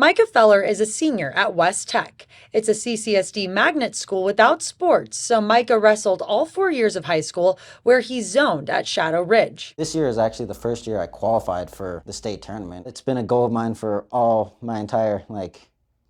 Micah Feller is a senior at West Tech. It's a CCSD magnet school without sports, so Micah wrestled all 4 years of high school where he zoned at Shadow Ridge. This year is actually the first year I qualified for the state tournament. It's been a goal of mine for all my entire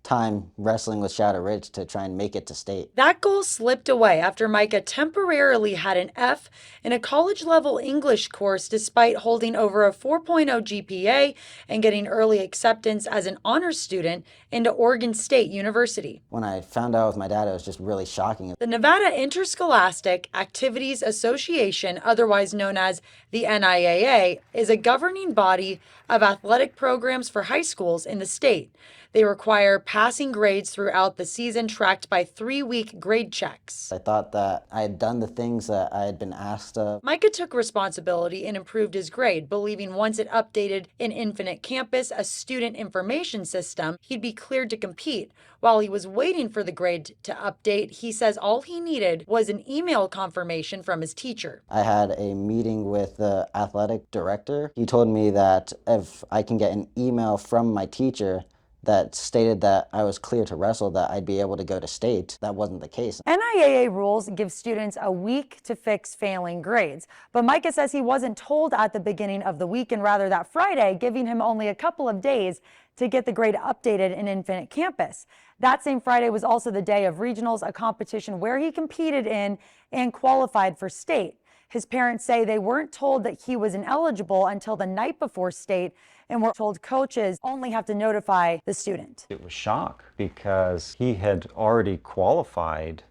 time wrestling with Shadow Ridge to try and make it to state. That goal slipped away after Micah temporarily had an F in a college-level English course despite holding over a 4.0 GPA and getting early acceptance as an honors student into Oregon State University. When I found out with my dad, it was just really shocking. The Nevada Interscholastic Activities Association, otherwise known as the NIAA, is a governing body of athletic programs for high schools in the state. They require passing grades throughout the season, tracked by 3-week grade checks. I thought that I had done the things that I had been asked of. Micah took responsibility and improved his grade, believing once it updated in Infinite Campus, a student information system, he'd be cleared to compete. While he was waiting for the grade to update, he says all he needed was an email confirmation from his teacher. I had a meeting with the athletic director. He told me that if I can get an email from my teacher that stated that I was clear to wrestle, that I'd be able to go to state. That wasn't the case. NIAA rules give students a week to fix failing grades, but Micah says he wasn't told at the beginning of the week and rather that Friday, giving him only a couple of days to get the grade updated in Infinite Campus. That same Friday was also the day of regionals, a competition where he competed in and qualified for state. His parents say they weren't told that he was ineligible until the night before state and were told coaches only have to notify the student. It was shock because he had already qualified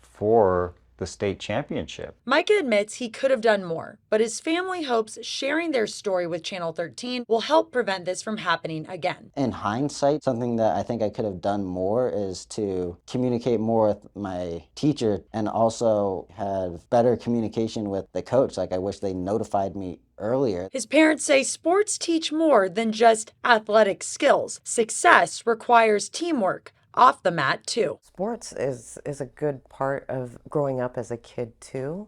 for the state championship. Micah admits he could have done more, but his family hopes sharing their story with Channel 13 will help prevent this from happening again. In hindsight, something that I think I could have done more is to communicate more with my teacher and also have better communication with the coach. I wish they notified me earlier. His parents say sports teach more than just athletic skills. Success requires teamwork off the mat too. Sports is a good part of growing up as a kid too,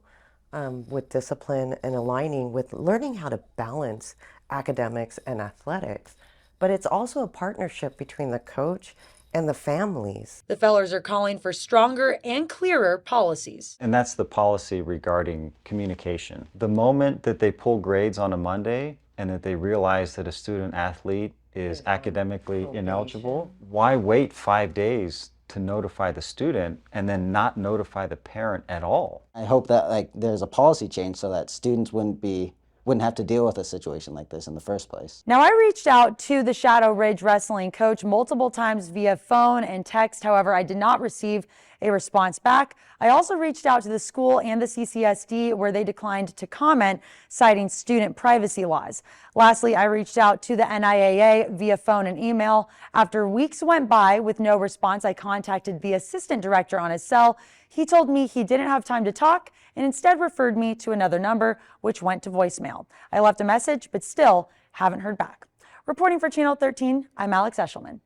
with discipline and aligning with learning how to balance academics and athletics. But it's also a partnership between the coach and the families. The Fellers are calling for stronger and clearer policies. And that's the policy regarding communication. The moment that they pull grades on a Monday and that they realize that a student athlete is academically ineligible, why wait 5 days to notify the student and then not notify the parent at all? I hope that there's a policy change so that students wouldn't have to deal with a situation like this in the first place. Now, I reached out to the Shadow Ridge wrestling coach multiple times via phone and text. However, I did not receive a response back. I also reached out to the school and the CCSD where they declined to comment, citing student privacy laws. Lastly, I reached out to the NIAA via phone and email. After weeks went by with no response, I contacted the assistant director on his cell. He told me he didn't have time to talk and instead referred me to another number, which went to voicemail. I left a message, but still haven't heard back. Reporting for Channel 13, I'm Alex Eschelman.